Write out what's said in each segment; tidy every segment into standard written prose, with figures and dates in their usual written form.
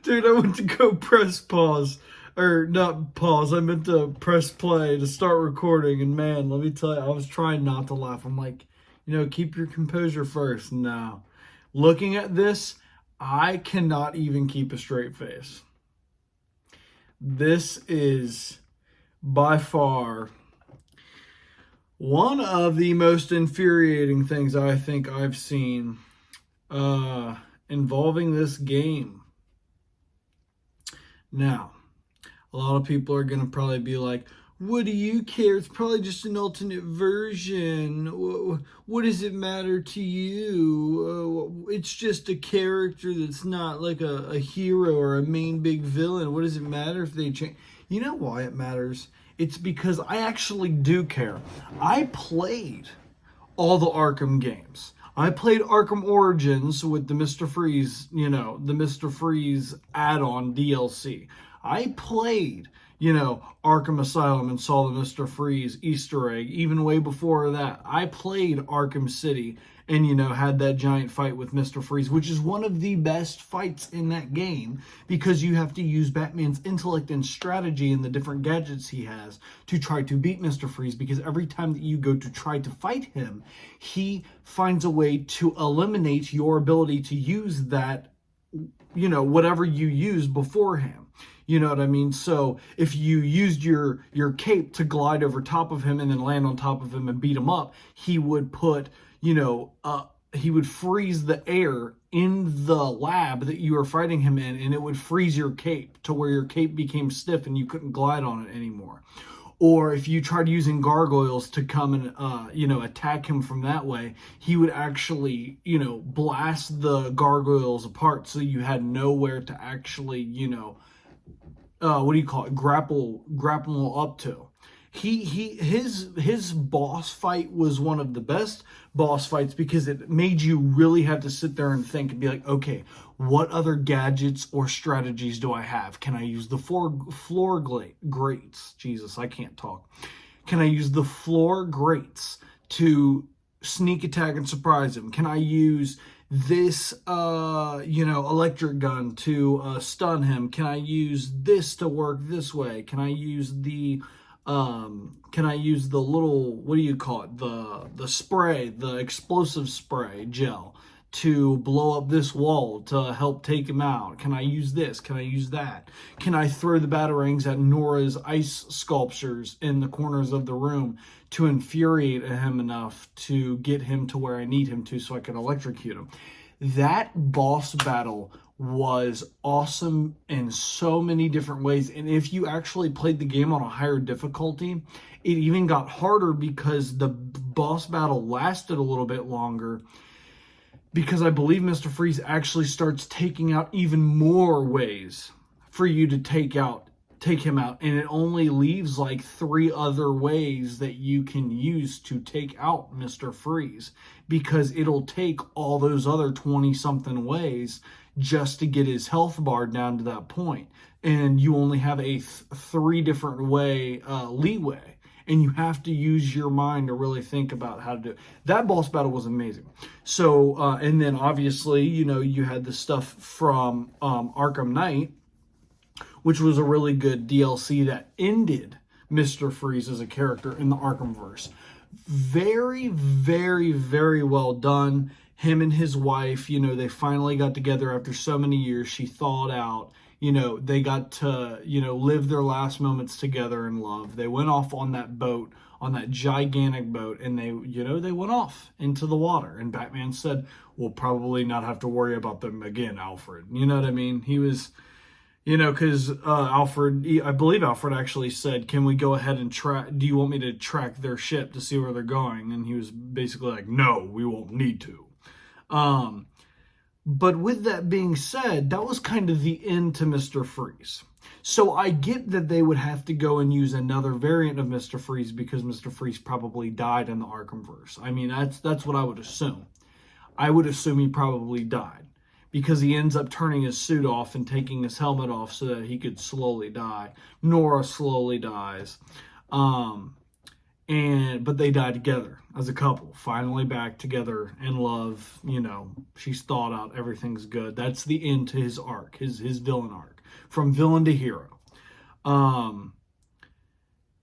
Dude, I went to go press pause. Or not pause, I meant to press play to start recording. And man, let me tell you, I was trying not to laugh. I'm like, keep your composure first. No. Looking at this, I cannot even keep a straight face. This is by far one of the most infuriating things I think I've seen involving this game. Now, a lot of people are going to probably be like, what do you care? It's probably just an alternate version. What does it matter to you? It's just a character that's not like a hero or a main big villain. What does it matter if they change? You know why it matters? It's because I actually do care. I played all the Arkham games. I played Arkham Origins with the Mr. Freeze, the Mr. Freeze add-on DLC. I played, Arkham Asylum and saw the Mr. Freeze Easter egg. Even way before that, I played Arkham City and, had that giant fight with Mr. Freeze, which is one of the best fights in that game because you have to use Batman's intellect and strategy and the different gadgets he has to try to beat Mr. Freeze, because every time that you go to try to fight him, he finds a way to eliminate your ability to use that, whatever you used beforehand. You know what I mean? So if you used your cape to glide over top of him and then land on top of him and beat him up, he would put, he would freeze the air in the lab that you were fighting him in, and it would freeze your cape to where your cape became stiff and you couldn't glide on it anymore. Or if you tried using gargoyles to come and, attack him from that way, he would actually, blast the gargoyles apart so you had nowhere to actually, grapple up to. His boss fight was one of the best boss fights because it made you really have to sit there and think and be like, okay, what other gadgets or strategies do I have? Can I use the floor grates? Jesus, I can't talk. Can I use the floor grates to sneak attack and surprise him? Can I use this electric gun to stun him? Can I use this to work this way? Can I use the little, what do you call it, the spray, the explosive spray gel to blow up this wall to help take him out? Can I use this? Can I use that? Can I throw the batarangs at Nora's ice sculptures in the corners of the room to infuriate him enough to get him to where I need him to so I can electrocute him? That boss battle was awesome in so many different ways. And if you actually played the game on a higher difficulty, it even got harder because the boss battle lasted a little bit longer, because I believe Mr. Freeze actually starts taking out even more ways for you to take him out, and it only leaves like 3 other ways that you can use to take out Mr. Freeze, because it'll take all those other 20 something ways just to get his health bar down to that point, and you only have a 3 different way leeway, and you have to use your mind to really think about how to do it. That boss battle was amazing. So and then obviously you had the stuff from Arkham Knight, which was a really good DLC that ended Mr. Freeze as a character in the Arkhamverse. Very, very, very well done. Him and his wife, they finally got together after so many years. She thawed out. They got to, live their last moments together in love. They went off on that boat, on that gigantic boat, and they went off into the water. And Batman said, we'll probably not have to worry about them again, Alfred. You know what I mean? He was... because I believe Alfred actually said, can we go ahead and do you want me to track their ship to see where they're going? And he was basically like, no, we won't need to. But with that being said, that was kind of the end to Mr. Freeze. So I get that they would have to go and use another variant of Mr. Freeze because Mr. Freeze probably died in the Arkhamverse. I mean, that's what I would assume. I would assume he probably died, because he ends up turning his suit off and taking his helmet off so that he could slowly die. Nora slowly dies. but they died together as a couple, finally back together in love. She's thought out, everything's good. That's the end to his arc, his villain arc, from villain to hero.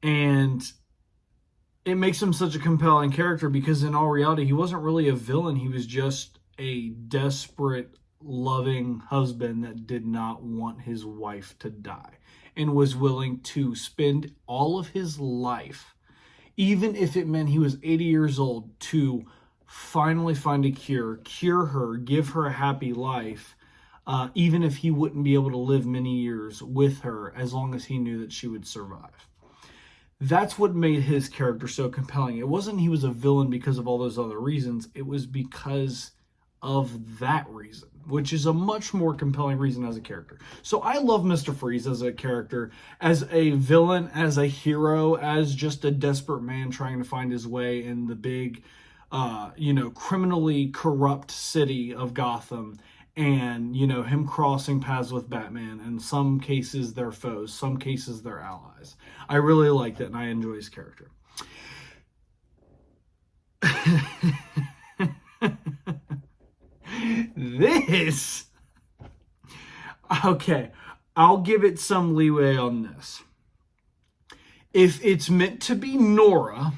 And it makes him such a compelling character because in all reality, he wasn't really a villain. He was just a desperate, loving husband that did not want his wife to die and was willing to spend all of his life, even if it meant he was 80 years old, to finally find a cure her, give her a happy life, even if he wouldn't be able to live many years with her, as long as he knew that she would survive. That's what made his character so compelling. It wasn't he was a villain because of all those other reasons. It was because of that reason, which is a much more compelling reason as a character. So I love Mr. Freeze as a character, as a villain, as a hero, as just a desperate man trying to find his way in the big, criminally corrupt city of Gotham. And, him crossing paths with Batman. In some cases, they're foes. Some cases, they're allies. I really like that, and I enjoy his character. Okay, I'll give it some leeway on this. If it's meant to be Nora,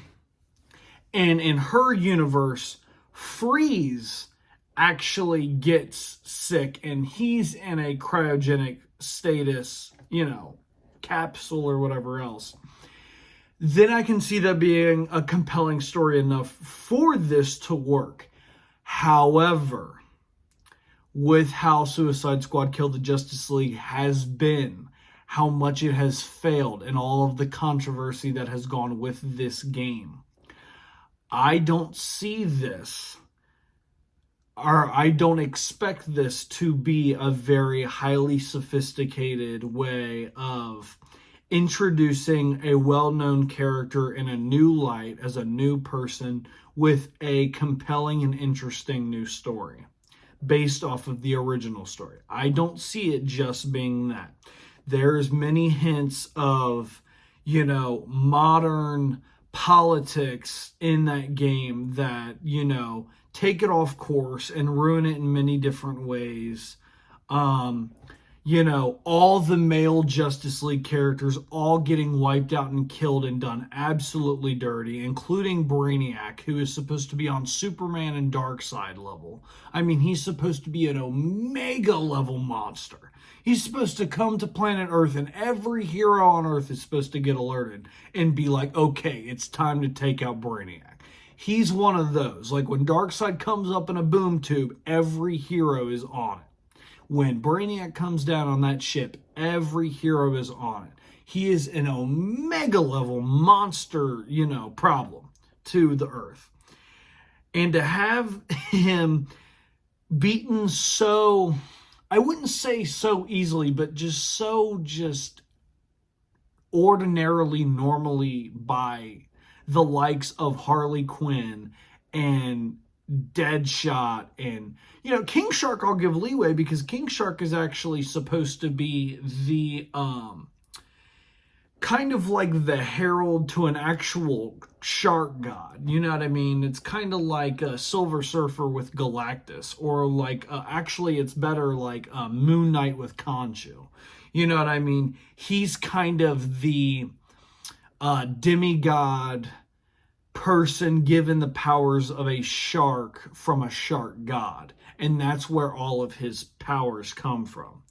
and in her universe, Freeze actually gets sick and he's in a cryogenic status, capsule or whatever else, then I can see that being a compelling story enough for this to work. However, with how Suicide Squad Kill the Justice League has been, how much it has failed, and all of the controversy that has gone with this game, I don't see this, or I don't expect this to be a very highly sophisticated way of introducing a well-known character in a new light as a new person with a compelling and interesting new story based off of the original story. I don't see it just being that. There's many hints of, modern politics in that game that, take it off course and ruin it in many different ways. All the male Justice League characters all getting wiped out and killed and done absolutely dirty, including Brainiac, who is supposed to be on Superman and Darkseid level. I mean, he's supposed to be an Omega level monster. He's supposed to come to planet Earth, and every hero on Earth is supposed to get alerted and be like, okay, it's time to take out Brainiac. He's one of those. Like when Darkseid comes up in a boom tube, every hero is on it. When Brainiac comes down on that ship, every hero is on it. He is an Omega level monster, problem to the Earth. And to have him beaten so, I wouldn't say so easily, but just ordinarily, normally by the likes of Harley Quinn and Deadshot and, King Shark I'll give leeway because King Shark is actually supposed to be the, kind of like the herald to an actual shark god. You know what I mean? It's kind of like a Silver Surfer with Galactus, or like, actually it's better like Moon Knight with Khonshu. You know what I mean? He's kind of the demigod person given the powers of a shark from a shark god, and that's where all of his powers come from.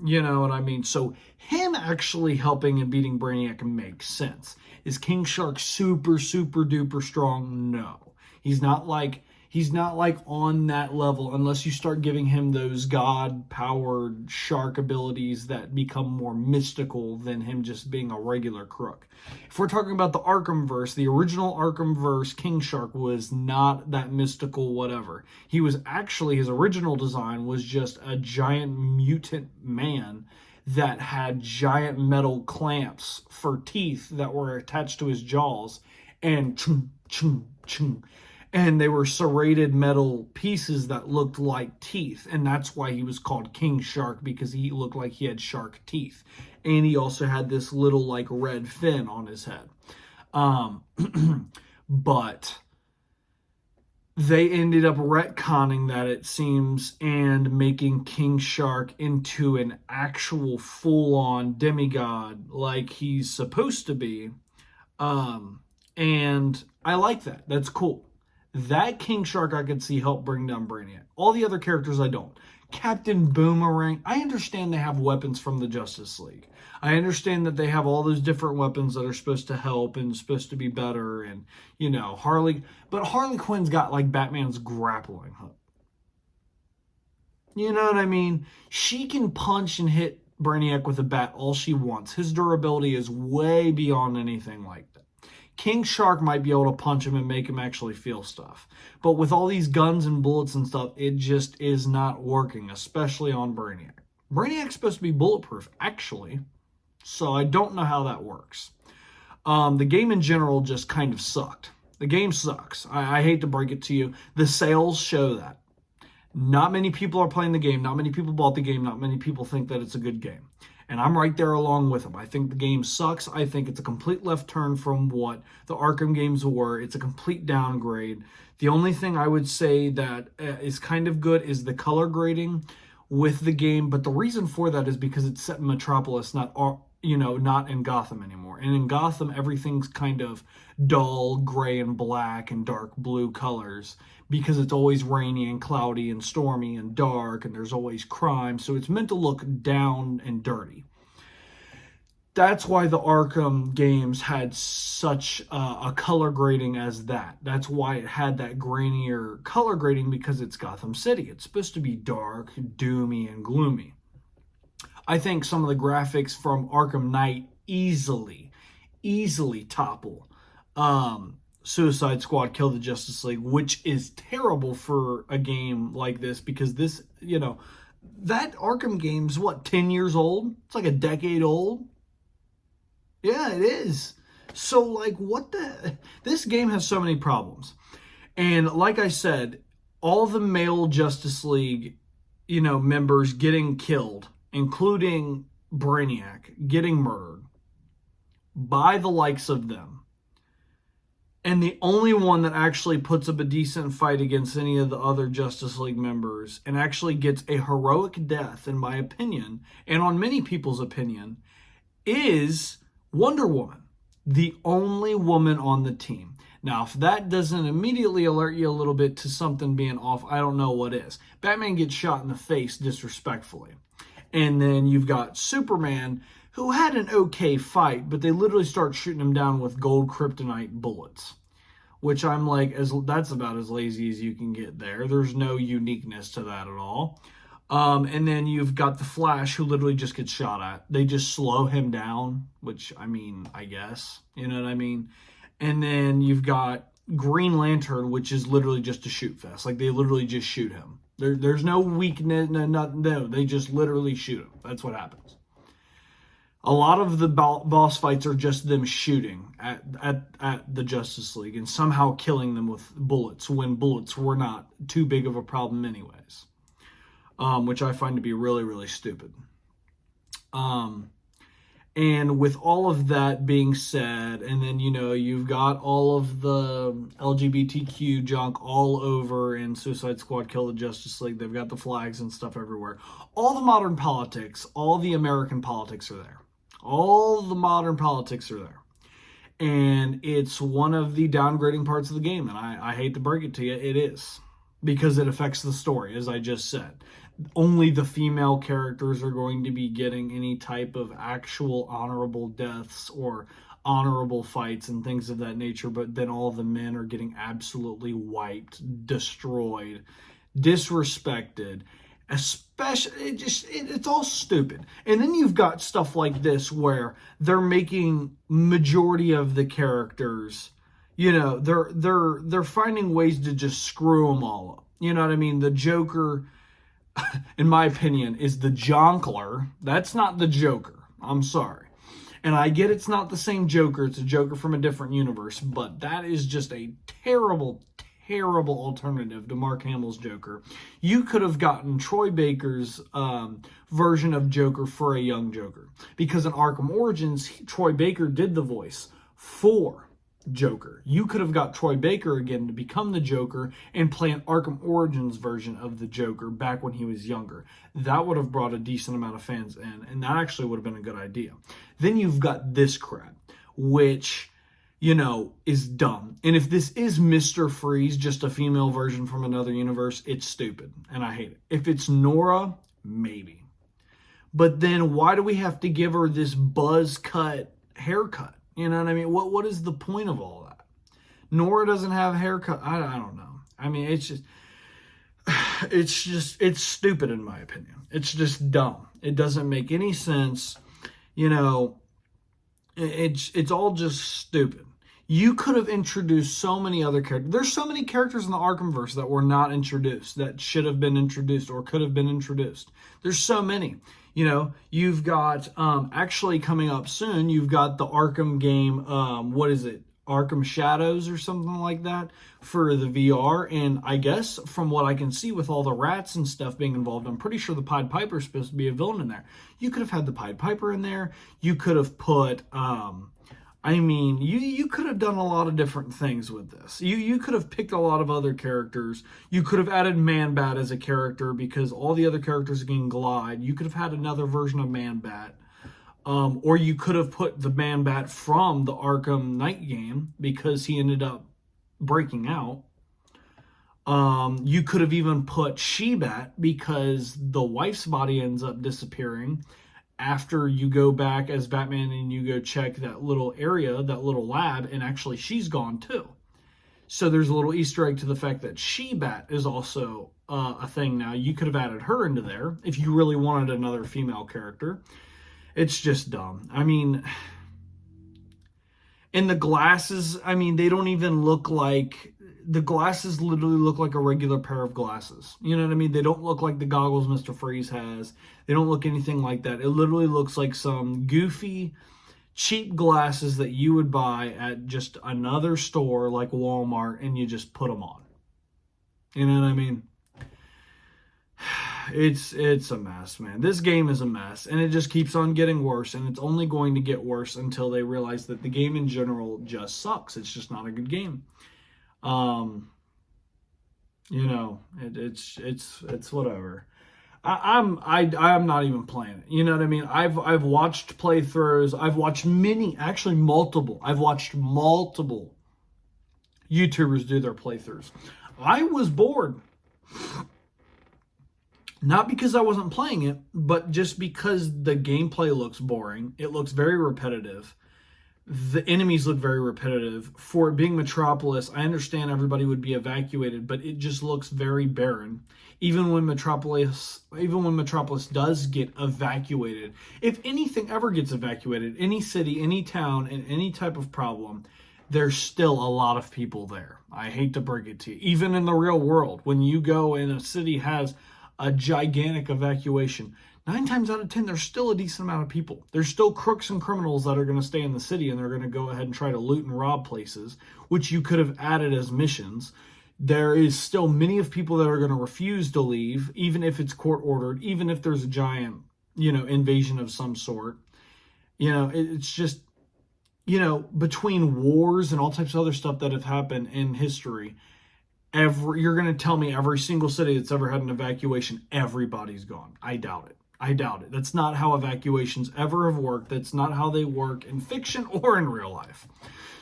You know what I mean? So him actually helping and beating Brainiac makes sense. Is King Shark super duper strong? No, he's not like on that level unless you start giving him those god-powered shark abilities that become more mystical than him just being a regular crook. If we're talking about the Arkhamverse, the original Arkhamverse, King Shark was not that mystical whatever. He was actually, his original design was just a giant mutant man that had giant metal clamps for teeth that were attached to his jaws, and chung, chung, chung. And they were serrated metal pieces that looked like teeth. And that's why he was called King Shark, because he looked like he had shark teeth. And he also had this little like red fin on his head. Um, but they ended up retconning that, it seems, and making King Shark into an actual full-on demigod like he's supposed to be. Um, and I like that. That's cool. That King Shark I could see help bring down Brainiac. All the other characters I don't. Captain Boomerang, I understand they have weapons from the Justice League. I understand that they have all those different weapons that are supposed to help and supposed to be better, and, you know, Harley. But Harley Quinn's got like Batman's grappling hook. You know what I mean? She can punch and hit Brainiac with a bat all she wants. His durability is way beyond anything like that. King Shark might be able to punch him and make him actually feel stuff. But with all these guns and bullets and stuff, it just is not working, especially on Brainiac. Brainiac's supposed to be bulletproof, actually. So I don't know how that works. The game in general just kind of sucked. The game sucks. I hate to break it to you. The sales show that. Not many people are playing the game. Not many people bought the game. Not many people think that it's a good game. And I'm right there along with them. I think the game sucks. I think it's a complete left turn from what the Arkham games were. It's a complete downgrade. The only thing I would say that is kind of good is the color grading with the game. But the reason for that is because it's set in Metropolis, not in Gotham anymore. And in Gotham, everything's kind of dull gray and black and dark blue colors because it's always rainy and cloudy and stormy and dark, and there's always crime. So it's meant to look down and dirty. That's why the Arkham games had such a color grading as that. That's why it had that grainier color grading, because it's Gotham City. It's supposed to be dark, doomy, and gloomy. I think some of the graphics from Arkham Knight easily topple Suicide Squad Kill the Justice League, which is terrible for a game like this, because this, that Arkham game's 10 years old? It's like a decade old. Yeah, it is. So, this game has so many problems. And like I said, all the male Justice League, members getting killed, including Brainiac, getting murdered by the likes of them. And the only one that actually puts up a decent fight against any of the other Justice League members and actually gets a heroic death, in my opinion, and on many people's opinion, is Wonder Woman, the only woman on the team. Now, if that doesn't immediately alert you a little bit to something being off, I don't know what is. Batman gets shot in the face disrespectfully. And then you've got Superman, who had an okay fight, but they literally start shooting him down with gold kryptonite bullets, which I'm like, that's about as lazy as you can get there. There's no uniqueness to that at all. And then you've got the Flash, who literally just gets shot at. They just slow him down, which, I guess, you know what I mean? And then you've got Green Lantern, which is literally just a shoot fest. Like, they literally just shoot him. There's no weakness, no, they just literally shoot him. That's what happens. A lot of the boss fights are just them shooting at the Justice League and somehow killing them with bullets, when bullets were not too big of a problem anyways. Which I find to be really, really stupid. And with all of that being said, and then, you've got all of the LGBTQ junk all over in Suicide Squad Kill the Justice League. They've got the flags and stuff everywhere. All the modern politics, all the American politics are there. All the modern politics are there. And it's one of the downgrading parts of the game. And I hate to break it to you, it is. Because it affects the story, as I just said. Only the female characters are going to be getting any type of actual honorable deaths or honorable fights and things of that nature, but then all the men are getting absolutely wiped, destroyed, disrespected. Especially, it's all stupid. And then you've got stuff like this where they're making majority of the characters, they're finding ways to just screw them all up. You know what I mean? The Joker, in my opinion, is the Jonkler. That's not the Joker. I'm sorry. And I get it's not the same Joker. It's a Joker from a different universe. But that is just a terrible, terrible alternative to Mark Hamill's Joker. You could have gotten Troy Baker's version of Joker for a young Joker. Because in Arkham Origins, Troy Baker did the voice for Joker. You could have got Troy Baker again to become the Joker and play an Arkham Origins version of the Joker back when he was younger. That would have brought a decent amount of fans in, and that actually would have been a good idea. Then you've got this crap, which, you know, is dumb. And if this is Mr. Freeze, just a female version from another universe, it's stupid, and I hate it. If it's Nora, maybe. But then why do we have to give her this buzz cut haircut? You know what I mean? What is the point of all that? Nora doesn't have a haircut. I don't know. I mean, it's stupid in my opinion. It's just dumb. It doesn't make any sense. You know, it's all just stupid. You could have introduced so many other characters. There's so many characters in the Arkhamverse that were not introduced, that should have been introduced or could have been introduced. There's so many. You know, you've got, actually coming up soon, you've got the Arkham game, what is it? Arkham Shadows or something like that for the VR. And I guess from what I can see with all the rats and stuff being involved, I'm pretty sure the Pied Piper is supposed to be a villain in there. You could have had the Pied Piper in there. You could have put, you could have done a lot of different things with this. You could have picked a lot of other characters. You could have added Man-Bat as a character because all the other characters can glide. You could have had another version of Man-Bat. Or you could have put the Man-Bat from the Arkham Knight game because he ended up breaking out. You could have even put She-Bat because the wife's body ends up disappearing after you go back as Batman and you go check that little area, that little lab, and actually she's gone too. So there's a little Easter egg to the fact that She-Bat is also a thing now. You could have added her into there if you really wanted another female character. It's just dumb. I mean, and the glasses, I mean, they don't even look like, the glasses literally look like a regular pair of glasses. You know what I mean? They don't look like the goggles Mr. Freeze has. They don't look anything like that. It literally looks like some goofy, cheap glasses that you would buy at just another store like Walmart and you just put them on. You know what I mean? It's a mess, man. This game is a mess, and it just keeps on getting worse, and it's only going to get worse until they realize that the game in general just sucks. It's just not a good game. You know, it's whatever. I'm not even playing it. You know what I mean? I've watched playthroughs. I've watched multiple. I've watched multiple YouTubers do their playthroughs. I was bored. Not because I wasn't playing it, but just because the gameplay looks boring. It looks very repetitive. The enemies look very repetitive. For it being Metropolis, I understand everybody would be evacuated, but it just looks very barren. Even when Metropolis does get evacuated, if anything ever gets evacuated, any city, any town, and any type of problem, there's still a lot of people there. I hate to break it to you. Even in the real world, when you go and a city has a gigantic evacuation, 9 times out of 10, there's still a decent amount of people. There's still crooks and criminals that are going to stay in the city and they're going to go ahead and try to loot and rob places, which you could have added as missions. There is still many of people that are going to refuse to leave, even if it's court ordered, even if there's a giant, invasion of some sort. It's just, between wars and all types of other stuff that have happened in history, you're going to tell me every single city that's ever had an evacuation, everybody's gone. I doubt it. That's not how evacuations ever have worked. That's not how they work in fiction or in real life.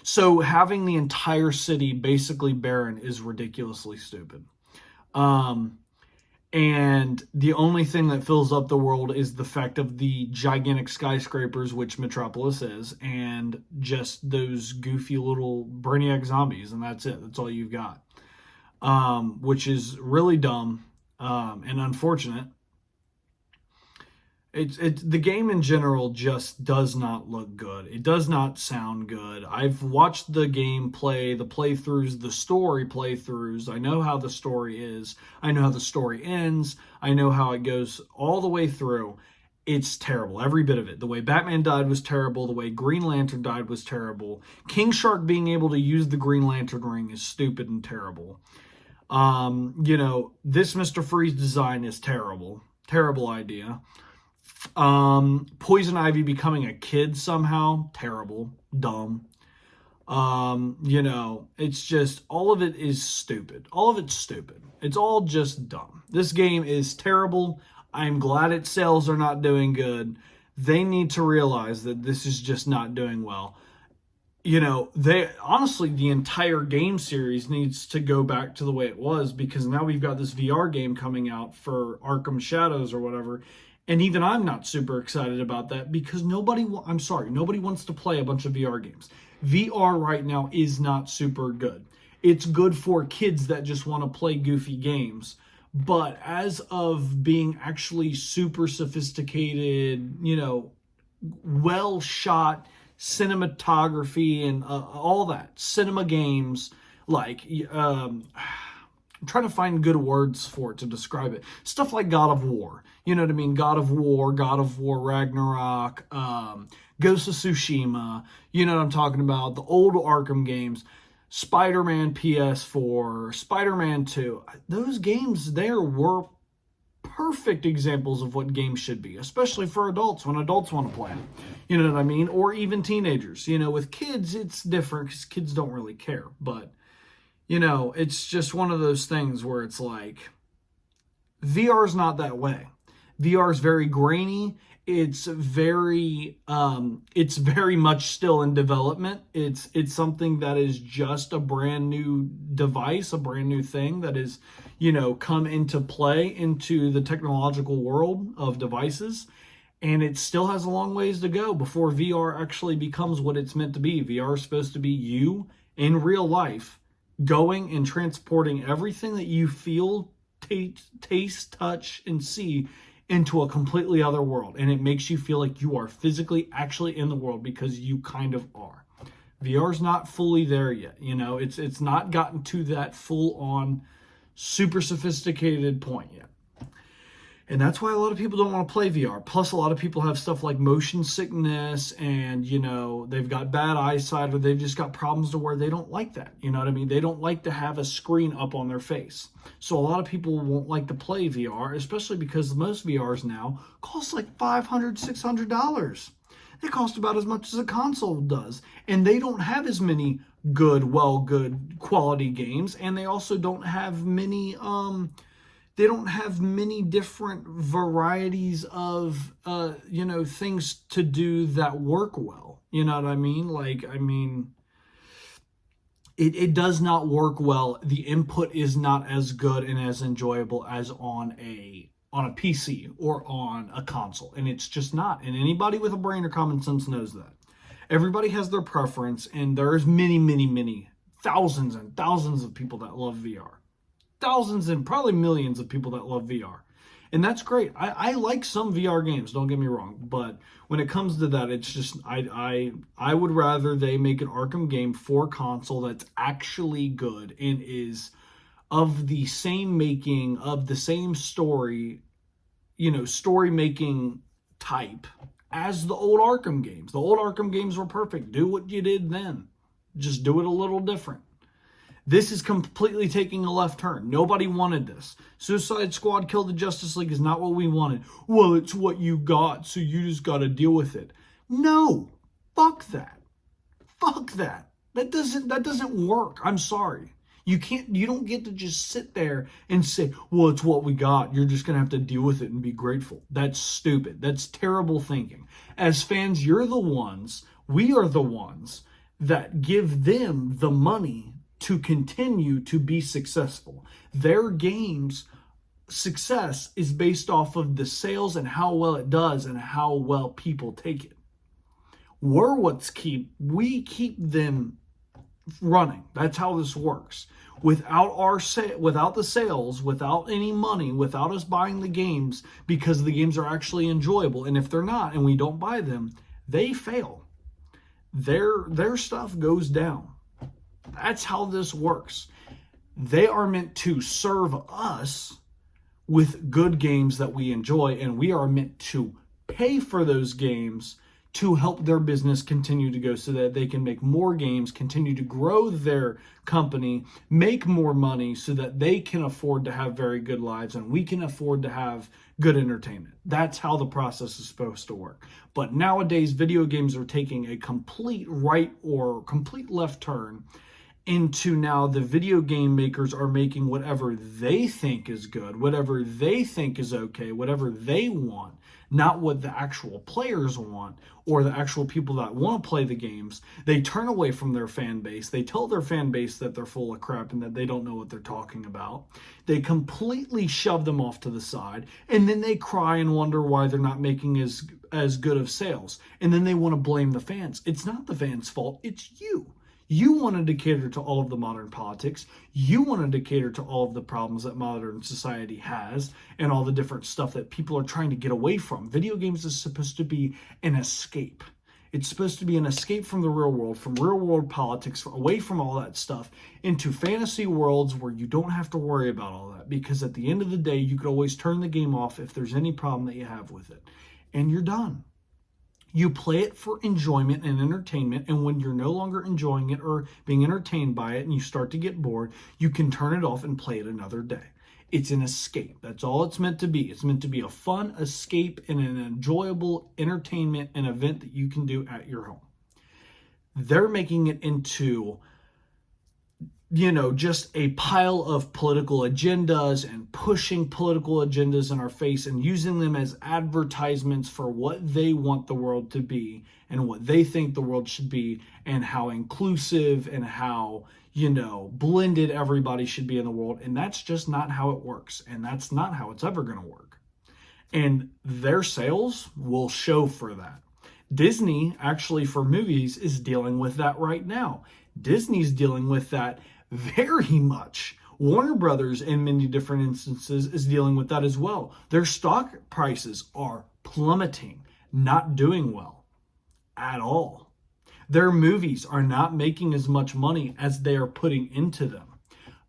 So having the entire city basically barren is ridiculously stupid. And the only thing that fills up the world is the fact of the gigantic skyscrapers, which Metropolis is, and just those goofy little brainiac zombies, and that's it. That's all you've got. Which is really dumb and unfortunate. The game in general just does not look good. It does not sound good. I've watched the gameplay, the playthroughs, the story playthroughs. I know how the story is. I know how the story ends. I know how it goes all the way through. It's terrible. Every bit of it. The way Batman died was terrible. The way Green Lantern died was terrible. King Shark being able to use the Green Lantern ring is stupid and terrible. This Mr. Freeze design is terrible. Terrible idea. Poison Ivy becoming a kid somehow, terrible, dumb. It's just all of it is stupid. All of it's stupid. It's all just dumb. This game is terrible. I'm glad its sales are not doing good. They need to realize that this is just not doing well. They honestly, the entire game series needs to go back to the way it was, because now we've got this VR game coming out for Arkham Shadows or whatever. And even I'm not super excited about that, because nobody wants to play a bunch of VR games. VR right now is not super good. It's good for kids that just want to play goofy games. But as of being actually super sophisticated, well shot cinematography and all that cinema games, like I'm trying to find good words for it to describe it. Stuff like God of War, you know what I mean? God of War Ragnarok, Ghost of Tsushima, you know what I'm talking about? The old Arkham games, Spider-Man PS4, Spider-Man 2. Those games there were perfect examples of what games should be, especially for adults when adults want to play them. You know what I mean? Or even teenagers. With kids, it's different because kids don't really care. But, it's just one of those things where it's like, VR is not that way. VR is very grainy. It's very much still in development. It's something that is just a brand new device, a brand new thing that is, come into play into the technological world of devices. And it still has a long ways to go before VR actually becomes what it's meant to be. VR is supposed to be you in real life going and transporting everything that you feel, taste, touch, and see into a completely other world. And it makes you feel like you are physically actually in the world, because you kind of are. VR's not fully there yet. It's not gotten to that full on super sophisticated point yet. And that's why a lot of people don't want to play VR. Plus, a lot of people have stuff like motion sickness, and, they've got bad eyesight, or they've just got problems to where they don't like that. You know what I mean? They don't like to have a screen up on their face. So a lot of people won't like to play VR, especially because most VRs now cost like $500, $600. They cost about as much as a console does. And they don't have as many good quality games. And they also don't have many different varieties of, things to do that work well. You know what I mean? It does not work well. The input is not as good and as enjoyable as on a PC or on a console. And it's just not. And anybody with a brain or common sense knows that. Everybody has their preference, and there's many, many, many thousands and thousands of people that love VR. Thousands and probably millions of people that love VR. And that's great. I like some VR games, don't get me wrong. But when it comes to that, it's just, I would rather they make an Arkham game for console that's actually good and is of the same making, of the same story, story making type as the old Arkham games. The old Arkham games were perfect. Do what you did then. Just do it a little different. This is completely taking a left turn. Nobody wanted this. Suicide Squad Kill the Justice League is not what we wanted. Well, it's what you got, so you just got to deal with it. No. Fuck that. Fuck that. That doesn't work. I'm sorry. You don't get to just sit there and say, well, it's what we got. You're just going to have to deal with it and be grateful. That's stupid. That's terrible thinking. As fans, we are the ones that give them the money to continue to be successful. Their game's success is based off of the sales and how well it does and how well people take it. We keep them running. That's how this works. Without the sales, without any money, without us buying the games, because the games are actually enjoyable, and if they're not and we don't buy them, they fail. Their stuff goes down. That's how this works. They are meant to serve us with good games that we enjoy, and we are meant to pay for those games to help their business continue to go so that they can make more games, continue to grow their company, make more money so that they can afford to have very good lives and we can afford to have good entertainment. That's how the process is supposed to work. But nowadays, video games are taking a complete right or complete left turn into now the video game makers are making whatever they think is good, whatever they think is okay, whatever they want, not what the actual players want or the actual people that want to play the games. They turn away from their fan base. They tell their fan base that they're full of crap and that they don't know what they're talking about. They completely shove them off to the side, and then they cry and wonder why they're not making as good of sales. And then they want to blame the fans. It's not the fans' fault, it's you. You wanted to cater to all of the modern politics. You wanted to cater to all of the problems that modern society has and all the different stuff that people are trying to get away from. Video games is supposed to be an escape. It's supposed to be an escape from the real world, from real world politics, away from all that stuff, into fantasy worlds where you don't have to worry about all that. Because at the end of the day, you could always turn the game off if there's any problem that you have with it. And you're done. You play it for enjoyment and entertainment, and when you're no longer enjoying it or being entertained by it and you start to get bored, you can turn it off and play it another day. It's an escape. That's all it's meant to be. It's meant to be a fun escape and an enjoyable entertainment and event that you can do at your home. They're making it into, just a pile of political agendas and pushing political agendas in our face and using them as advertisements for what they want the world to be and what they think the world should be and how inclusive and how, blended everybody should be in the world. And that's just not how it works. And that's not how it's ever going to work. And their sales will show for that. Disney, actually, for movies, is dealing with that right now. Disney's dealing with that very much. Warner Brothers, in many different instances, is dealing with that as well. Their stock prices are plummeting, not doing well at all. Their movies are not making as much money as they are putting into them.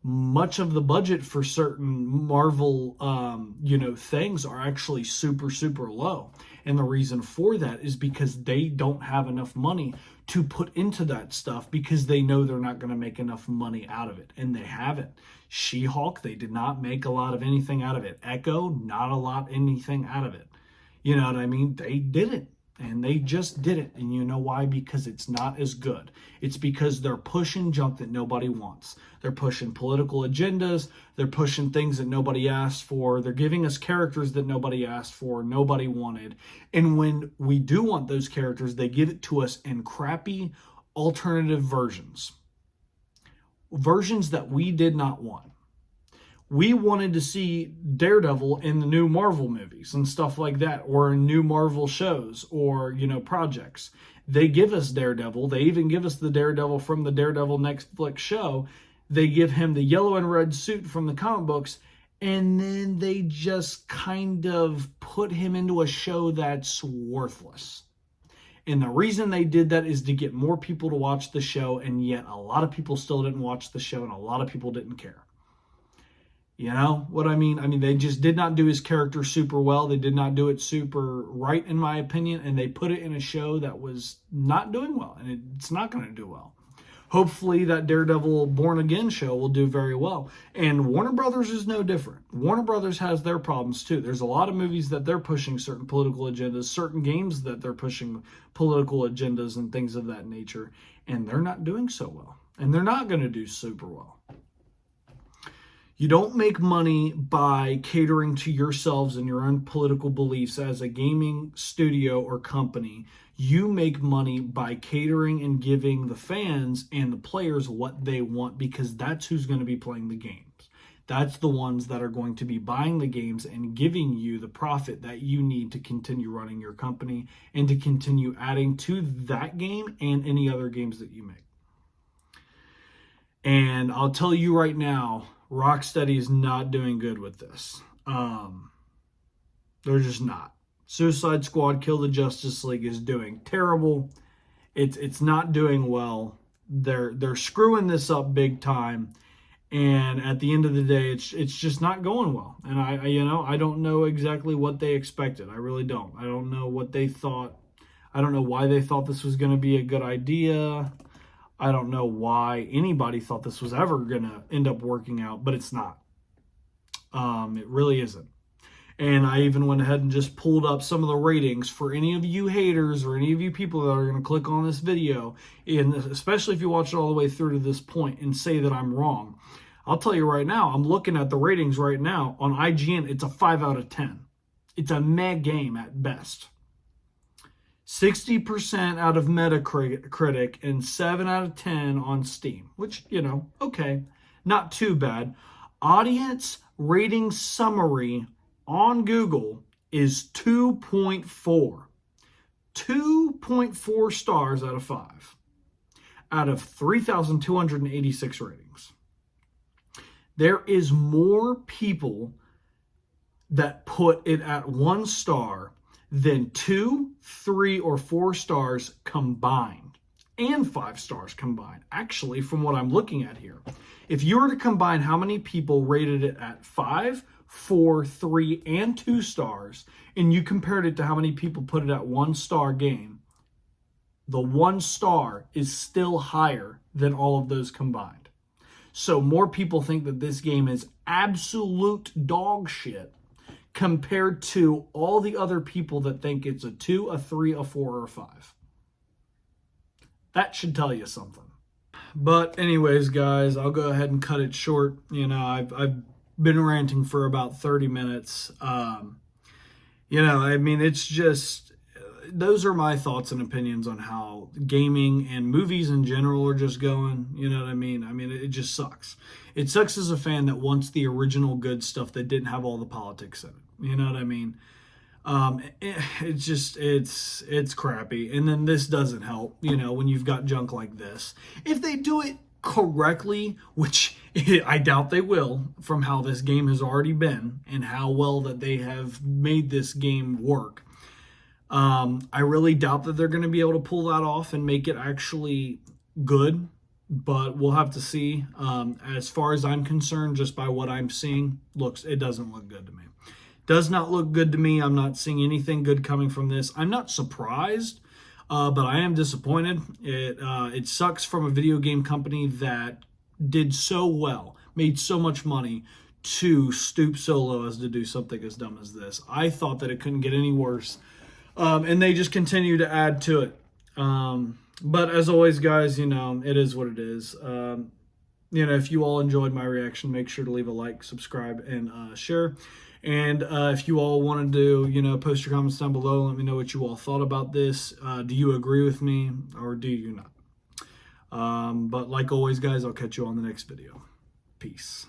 Much of the budget for certain Marvel, things are actually super, super low. And the reason for that is because they don't have enough money to put into that stuff because they know they're not going to make enough money out of it. And they haven't. She-Hulk, they did not make a lot of anything out of it. Echo, not a lot anything out of it. You know what I mean? They didn't. And they just did it. And you know why? Because it's not as good. It's because they're pushing junk that nobody wants. They're pushing political agendas. They're pushing things that nobody asked for. They're giving us characters that nobody asked for, nobody wanted. And when we do want those characters, they give it to us in crappy alternative versions. Versions that we did not want. We wanted to see Daredevil in the new Marvel movies and stuff like that, or in new Marvel shows or, projects. They give us Daredevil. They even give us the Daredevil from the Daredevil Netflix show. They give him the yellow and red suit from the comic books, and then they just kind of put him into a show that's worthless. And the reason they did that is to get more people to watch the show, and yet a lot of people still didn't watch the show, and a lot of people didn't care. You know what I mean? I mean, they just did not do his character super well. They did not do it super right, in my opinion. And they put it in a show that was not doing well. And it's not going to do well. Hopefully that Daredevil Born Again show will do very well. And Warner Brothers is no different. Warner Brothers has their problems too. There's a lot of movies that they're pushing certain political agendas, certain games that they're pushing political agendas and things of that nature. And they're not doing so well. And they're not going to do super well. You don't make money by catering to yourselves and your own political beliefs as a gaming studio or company. You make money by catering and giving the fans and the players what they want, because that's who's going to be playing the games. That's the ones that are going to be buying the games and giving you the profit that you need to continue running your company and to continue adding to that game and any other games that you make. And I'll tell you right now, Rocksteady is not doing good with this. They're just not. Suicide Squad Kill the Justice League is doing terrible. It's not doing well. They're screwing this up big time. And at the end of the day, it's just not going well. And I don't know exactly what they expected. I really don't. I don't know what they thought. I don't know why they thought this was going to be a good idea. I don't know why anybody thought this was ever going to end up working out, but it's not. It really isn't. And I even went ahead and just pulled up some of the ratings for any of you haters or any of you people that are going to click on this video, and especially if you watch it all the way through to this point and say that I'm wrong. I'll tell you right now, I'm looking at the ratings right now on IGN. It's a 5 out of 10. It's a meh game at best. 60% out of Metacritic and 7 out of 10 on Steam, which, you know, okay, not too bad. Audience rating summary on Google is 2.4. 2.4 stars out of 5 out of 3,286 ratings. There is more people that put it at 1 star than 2, 3, or 4 stars combined, and 5 stars combined. Actually, from what I'm looking at here, if you were to combine how many people rated it at 5, 4, 3, and 2 stars, and you compared it to how many people put it at 1 star game, the 1 star is still higher than all of those combined. So more people think that this game is absolute dog shit compared to all the other people that think it's a 2, a 3, a 4, or a 5. That should tell you something. But anyways, guys, I'll go ahead and cut it short. You know, I've been ranting for about 30 minutes. You know, I mean, it's just, those are my thoughts and opinions on how gaming and movies in general are just going. You know what I mean? I mean, it just sucks. It sucks as a fan that wants the original good stuff that didn't have all the politics in it. You know what I mean? It's just, it's crappy. And then this doesn't help, you know, when you've got junk like this. If they do it correctly, which I doubt they will, from how this game has already been and how well that they have made this game work, I really doubt that they're going to be able to pull that off and make it actually good. But we'll have to see. As far as I'm concerned, just by what I'm seeing, it doesn't look good to me. Does not look good to me. I'm not seeing anything good coming from this. I'm not surprised, but I am disappointed. It sucks from a video game company that did so well, made so much money, to stoop so low as to do something as dumb as this. I thought that it couldn't get any worse, and they just continue to add to it. But as always, guys, you know, it is what it is. You know, if you all enjoyed my reaction, make sure to leave a like, subscribe, and share. And if you all wanted to, you know, post your comments down below. Let me know what you all thought about this. Do you agree with me or do you not? But like always, guys, I'll catch you on the next video. Peace.